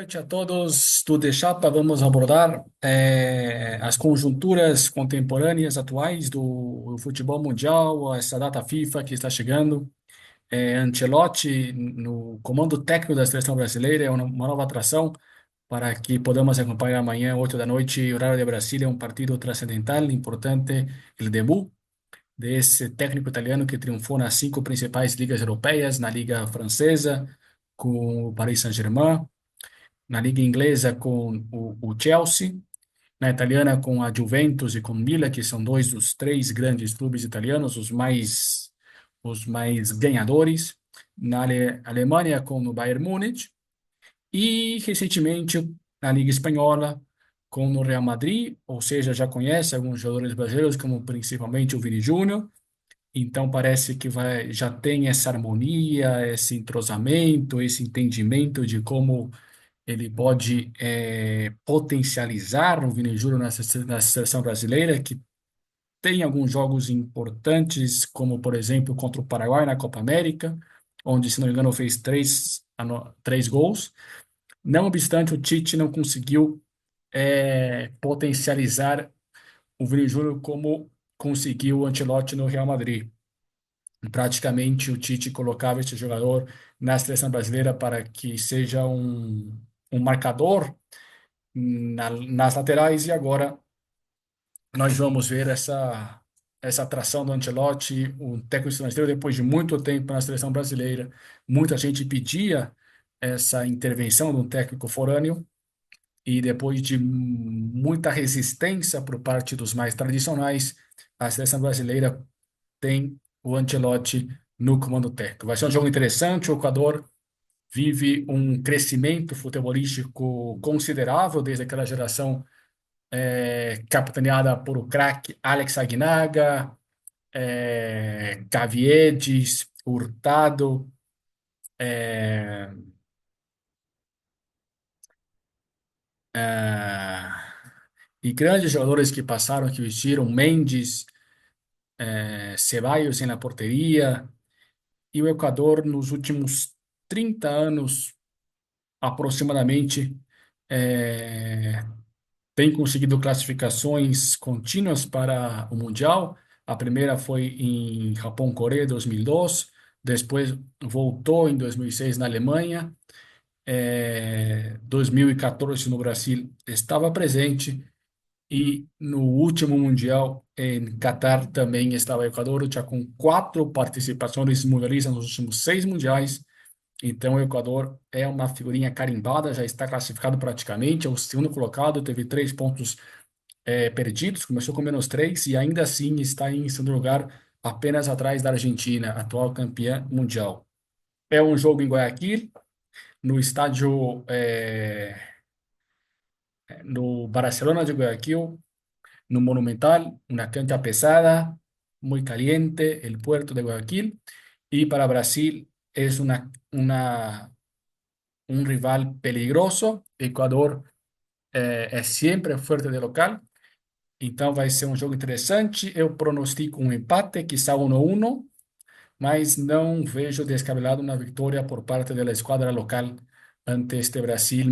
noite a todos do The Chapa. Vamos abordar as conjunturas contemporâneas atuais do futebol mundial, essa data FIFA que está chegando. Ancelotti no comando técnico da seleção brasileira é uma nova atração para que podamos acompanhar amanhã, 8 da noite, horário de Brasília, um partido transcendental, importante, o debut desse técnico italiano que triunfou nas cinco principais ligas europeias, na Liga Francesa, com o Paris Saint-Germain, na liga inglesa com o Chelsea, na italiana com a Juventus e com o Milan, que são dois dos três grandes clubes italianos, os mais ganhadores, na Alemanha com o Bayern Munich e recentemente na liga espanhola com o Real Madrid, ou seja, já conhece alguns jogadores brasileiros, como principalmente o Vini Júnior. Então parece que já tem essa harmonia, esse entrosamento, esse entendimento de como ele pode potencializar o Vini Júnior na seleção brasileira, que tem alguns jogos importantes, como por exemplo contra o Paraguai na Copa América, onde, se não me engano, fez três gols. Não obstante, o Tite não conseguiu potencializar o Vini Júnior como conseguiu o Ancelotti no Real Madrid. Praticamente o Tite colocava esse jogador na seleção brasileira para que seja um marcador nas laterais, e agora nós vamos ver essa atração do Ancelotti, um técnico estrangeiro, depois de muito tempo na seleção brasileira. Muita gente pedia essa intervenção de um técnico forâneo, e depois de muita resistência por parte dos mais tradicionais, a seleção brasileira tem o Ancelotti no comando técnico. Vai ser um jogo interessante. O Equador vive um crescimento futebolístico considerável desde aquela geração capitaneada por o craque Alex Aguinaga, Caviedes, Hurtado, é, é, e grandes jogadores que passaram, que vestiram Mendes, Ceballos na porteria. E o Equador, nos últimos 30 anos aproximadamente, é, tem conseguido classificações contínuas para o Mundial. A primeira foi em Japão-Coreia, 2002. Depois voltou em 2006 na Alemanha. 2014 no Brasil estava presente. E no último Mundial em Catar também estava o Equador, já com quatro participações mundialistas nos últimos seis mundiais. Então, o Equador é uma figurinha carimbada, já está classificado praticamente, é o segundo colocado, teve 3 pontos perdidos, começou com menos três e ainda assim está em segundo lugar, apenas atrás da Argentina, atual campeã mundial. É um jogo em Guayaquil, no estádio, no Barcelona de Guayaquil, no Monumental, una cancha pesada, muy caliente, el puerto de Guayaquil, y para Brasil es un rival peligroso. Equador é sempre forte de local, então vai ser um jogo interessante. Eu pronostico um empate, quizá 1-1, mas não vejo descabelado uma vitória por parte da esquadra local ante este Brasil,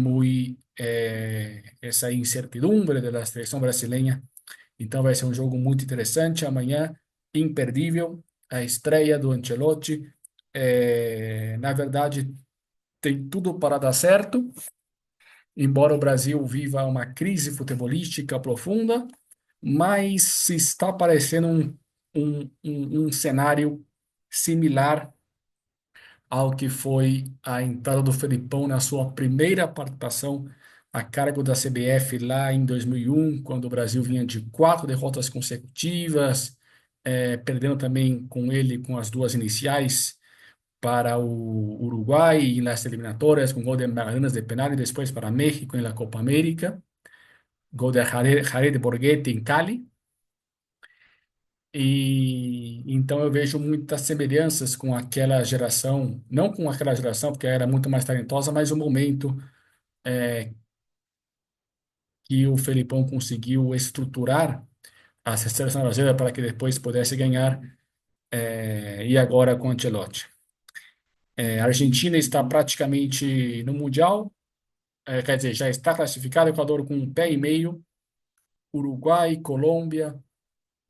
essa incertidumbre da seleção brasileira. Então vai ser um jogo muito interessante amanhã, imperdível, a estreia do Ancelotti. Na verdade, tem tudo para dar certo. Embora o Brasil viva uma crise futebolística profunda, mas está parecendo um cenário similar ao que foi a entrada do Felipão na sua primeira participação a cargo da CBF lá em 2001, quando o Brasil vinha de quatro derrotas consecutivas, perdendo também com ele com as duas iniciais para o Uruguai e nas eliminatórias, com gol de Magallanes de penal, e depois para México em la Copa América, gol de Jared Borghetti em Cali. E então eu vejo muitas semelhanças com aquela geração, não com aquela geração, porque era muito mais talentosa, mas o momento que o Felipão conseguiu estruturar a seleção brasileira para que depois pudesse ganhar, e agora com o Ancelotti. A Argentina está praticamente no Mundial, quer dizer, já está classificado, Equador com um pé e meio, Uruguai, Colômbia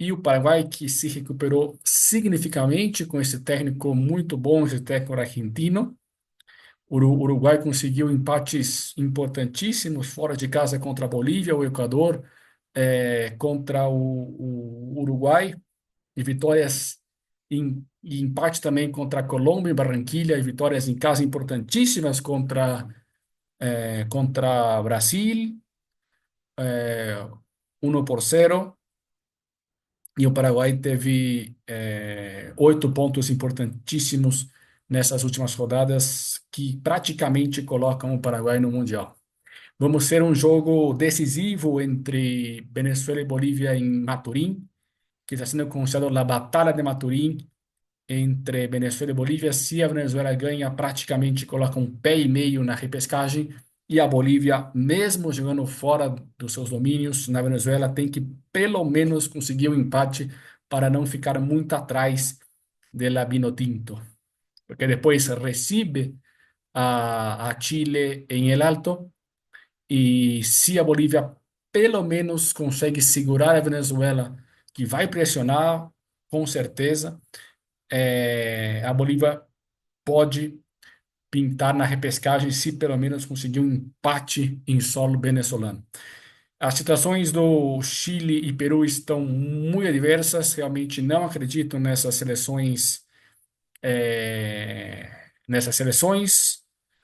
e o Paraguai, que se recuperou significativamente com esse técnico muito bom, esse técnico argentino. O Uruguai conseguiu empates importantíssimos fora de casa contra a Bolívia, o Equador, contra o Uruguai, e vitórias e empate também contra a Colômbia em Barranquilha, e vitórias em casa importantíssimas contra Brasil, é, 1-0. E o Paraguai teve 8 pontos importantíssimos nessas últimas rodadas que praticamente colocam o Paraguai no Mundial. Vamos ter um jogo decisivo entre Venezuela e Bolívia em Maturim, que está sendo considerado a Batalha de Maturim entre Venezuela e Bolívia. Se a Venezuela ganha, praticamente coloca um pé e meio na repescagem. E a Bolívia, mesmo jogando fora dos seus domínios, na Venezuela, tem que pelo menos conseguir um empate para não ficar muito atrás de la Vinotinto. Porque depois recebe a Chile em El Alto. E se a Bolívia pelo menos consegue segurar a Venezuela, que vai pressionar, com certeza, a Bolívia pode pintar na repescagem se pelo menos conseguir um empate em solo venezuelano. As situações do Chile e Peru estão muito adversas. Realmente não acredito nessas seleções.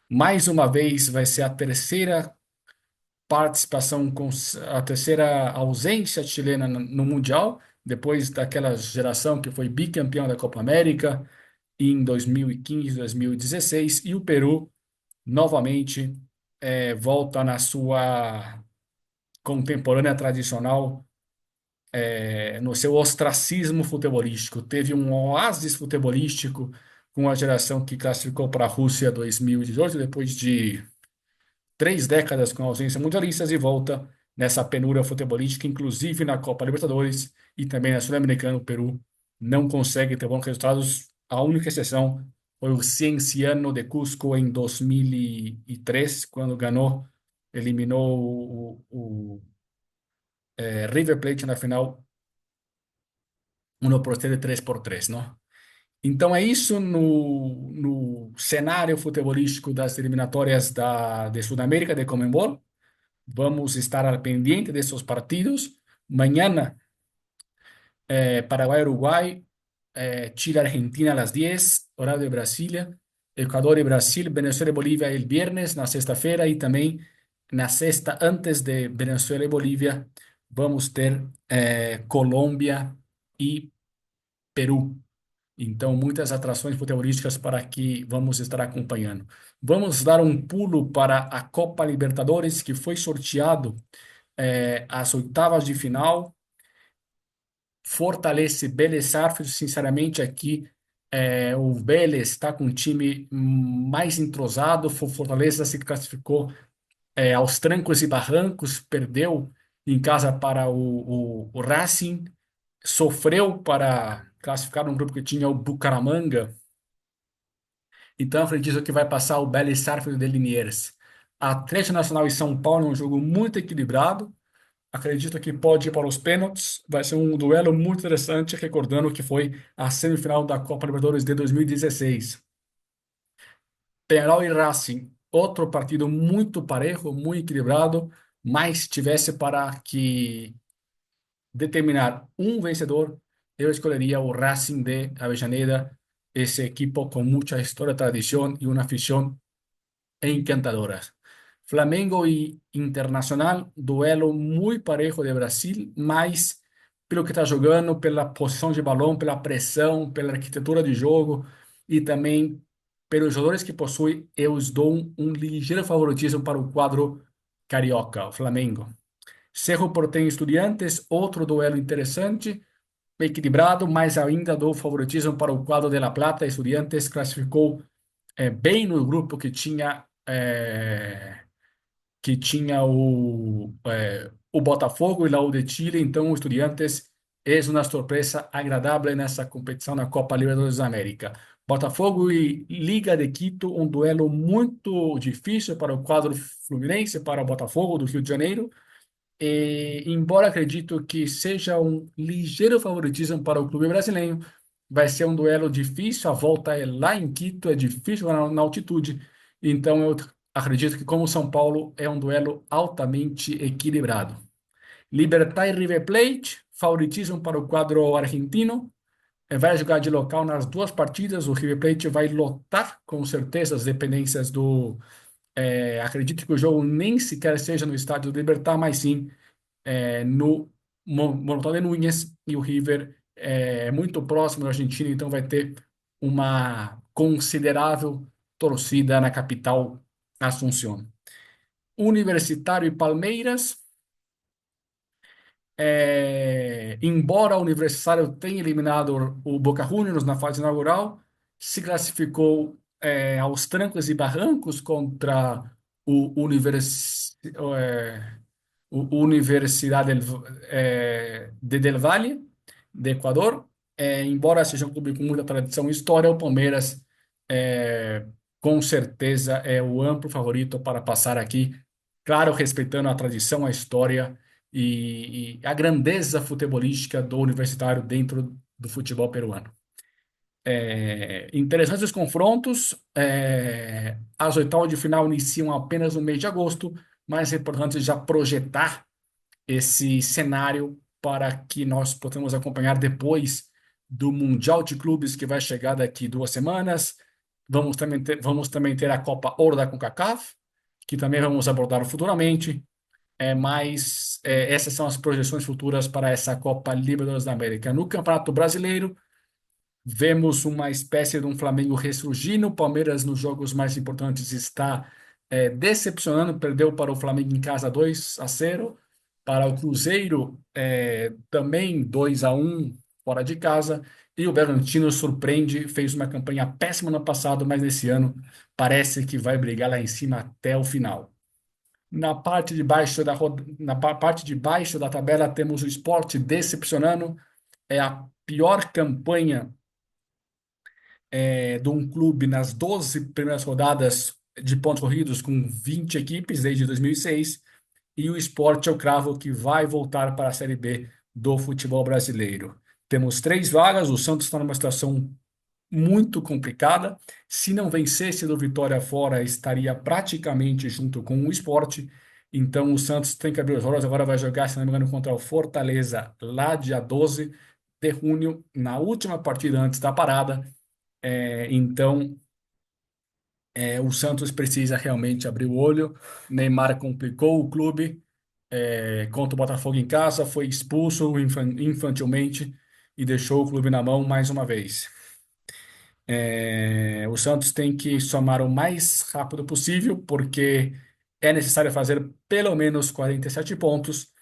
Mais uma vez vai ser a terceira participação, a terceira ausência chilena no Mundial, depois daquela geração que foi bicampeão da Copa América em 2015, 2016, e o Peru novamente volta na sua contemporânea tradicional, no seu ostracismo futebolístico. Teve um oásis futebolístico com a geração que classificou para a Rússia 2018, depois de 3 décadas com ausência mundialistas, e volta nessa penúria futebolística, inclusive na Copa Libertadores e também na Sul-Americana. O Peru não consegue ter bons resultados. A única exceção foi o Cienciano de Cusco em 2003, quando ganhou, eliminou o River Plate na final, 1-0, 3-3, não? Então é isso no cenário futebolístico das eliminatórias de Sudamérica, de Conmebol. Vamos estar al pendiente de esos partidos. Mañana, Paraguay-Uruguay, Chile-Argentina a las 10, horario de Brasilia. Ecuador y Brasil, Venezuela y Bolívia el viernes, na sexta-feira. E também na sexta, antes de Venezuela e Bolívia, vamos ter Colômbia e Peru. Então, muitas atrações futebolísticas para que vamos estar acompanhando. Vamos dar um pulo para a Copa Libertadores, que foi sorteado as oitavas de final. Fortalece Vélez Sarsfield. Sinceramente, aqui o Vélez está com um time mais entrosado. Fortaleza se classificou aos trancos e barrancos, perdeu em casa para o Racing, sofreu para classificar num grupo que tinha o Bucaramanga. Então, eu acredito que vai passar o Vélez Sarsfield de Liniers. Atlético Nacional e São Paulo é um jogo muito equilibrado. Acredito que pode ir para os pênaltis. Vai ser um duelo muito interessante, recordando que foi a semifinal da Copa Libertadores de 2016. Penharol e Racing, outro partido muito parejo, muito equilibrado, mas se tivesse para que determinar um vencedor, eu escolheria o Racing de Avellaneda, esse equipo com muita história, tradição e uma afição encantadoras. Flamengo e Internacional, duelo muito parejo de Brasil, mas pelo que está jogando, pela posição de balão, pela pressão, pela arquitetura de jogo e também pelos jogadores que possui, eu dou um ligeiro favoritismo para o quadro carioca, o Flamengo. Cerro Porteño e Estudiantes, outro duelo interessante, equilibrado, mas ainda dou favoritismo para o quadro de La Plata. Estudiantes classificou bem no grupo que tinha o Botafogo e lá o de Chile. Então o Estudiantes es una sorpresa agradable nessa competição na Copa Libertadores da América. Botafogo e Liga de Quito, um duelo muito difícil para o quadro fluminense, para o Botafogo do Rio de Janeiro. E, embora acredito que seja um ligeiro favoritismo para o clube brasileiro, vai ser um duelo difícil. A volta é lá em Quito, é difícil na altitude. Então, eu acredito que, como São Paulo, é um duelo altamente equilibrado. Libertad e River Plate, favoritismo para o quadro argentino. Vai jogar de local nas duas partidas. O River Plate vai lotar, com certeza, as dependências do. Acredito que o jogo nem sequer seja no estádio do Libertad, mas sim no Monumental de Núñez. E o River é muito próximo da Argentina, então vai ter uma considerável torcida na capital Asunción. Universitário e Palmeiras. Embora o Universitário tenha eliminado o Boca Juniors na fase inaugural, se classificou aos trancos e barrancos contra o, Univers, o Universidade Del Valle, de Equador. Embora seja um clube com muita tradição e história, o Palmeiras, com certeza, é o amplo favorito para passar aqui, claro, respeitando a tradição, a história e a grandeza futebolística do Universitário dentro do futebol peruano. Interessantes os confrontos. As oitavas de final iniciam apenas no mês de agosto, mas é importante já projetar esse cenário para que nós possamos acompanhar depois do Mundial de Clubes que vai chegar daqui 2 semanas. Vamos também ter a Copa Ouro da CONCACAF, que também vamos abordar futuramente. Mas essas são as projeções futuras para essa Copa Libertadores da América. No Campeonato Brasileiro, vemos uma espécie de um Flamengo ressurgindo. O Palmeiras, nos jogos mais importantes, está decepcionando. Perdeu para o Flamengo em casa 2-0. Para o Cruzeiro, também 2-1 fora de casa. E o Bragantino surpreende, fez uma campanha péssima no passado, mas nesse ano parece que vai brigar lá em cima até o final. Na parte de baixo da tabela temos o Sport decepcionando. É a pior campanha de um clube nas 12 primeiras rodadas de pontos corridos, com 20 equipes desde 2006. E o Sport eu cravo que vai voltar para a Série B do futebol brasileiro. Temos 3 vagas, o Santos está numa situação muito complicada. Se não vencesse do Vitória fora, estaria praticamente junto com o Sport. Então o Santos tem que abrir os olhos. Agora vai jogar, se não me engano, contra o Fortaleza lá dia 12 de junho, na última partida antes da parada. Então o Santos precisa realmente abrir o olho. Neymar complicou o clube contra o Botafogo em casa, foi expulso infantilmente e deixou o clube na mão mais uma vez. O Santos tem que somar o mais rápido possível, porque é necessário fazer pelo menos 47 pontos.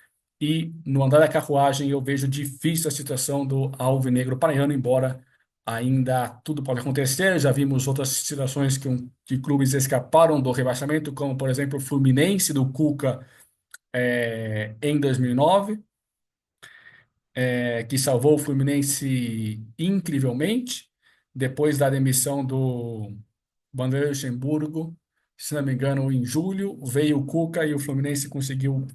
E no andar da carruagem eu vejo difícil a situação do Alvinegro Paraiano, embora ainda tudo pode acontecer. Já vimos outras situações que clubes escaparam do rebaixamento, como por exemplo o Fluminense do Cuca em 2009, que salvou o Fluminense incrivelmente depois da demissão do Vanderlei Luxemburgo. Se não me engano, em julho veio o Cuca e o Fluminense conseguiu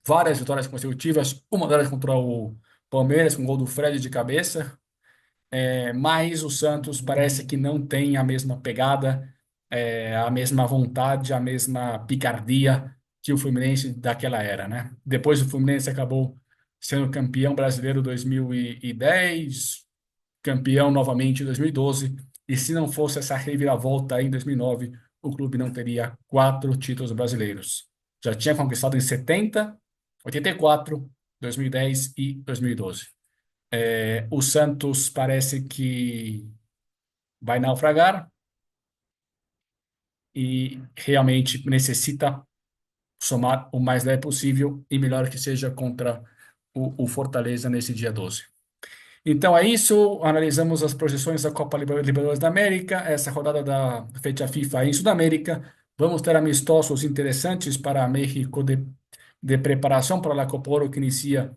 várias vitórias consecutivas, uma delas contra o Palmeiras com gol do Fred de cabeça. Mas o Santos parece que não tem a mesma pegada, a mesma vontade, a mesma picardia que o Fluminense daquela era, né? Depois o Fluminense acabou sendo campeão brasileiro em 2010, campeão novamente em 2012, e se não fosse essa reviravolta em 2009, o clube não teria 4 títulos brasileiros. Já tinha conquistado em 70, 84, 2010 e 2012. O Santos parece que vai naufragar e realmente necessita somar o mais leve possível e melhor que seja contra o Fortaleza nesse dia 12. Então é isso, analisamos as projeções da Copa Libertadores da América, essa rodada da fecha FIFA em Sudamérica. Vamos ter amistosos interessantes para México de preparação para a Copa Oro que inicia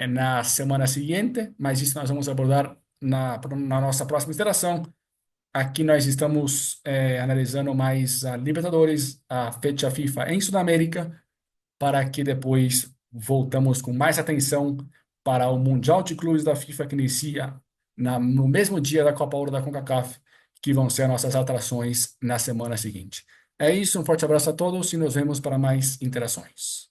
na semana seguinte, mas isso nós vamos abordar na nossa próxima interação. Aqui nós estamos analisando mais a Libertadores, a fecha FIFA em Sudamérica, para que depois voltamos com mais atenção para o Mundial de Clubes da FIFA que inicia no mesmo dia da Copa Ouro da CONCACAF, que vão ser as nossas atrações na semana seguinte. É isso, um forte abraço a todos e nos vemos para mais interações.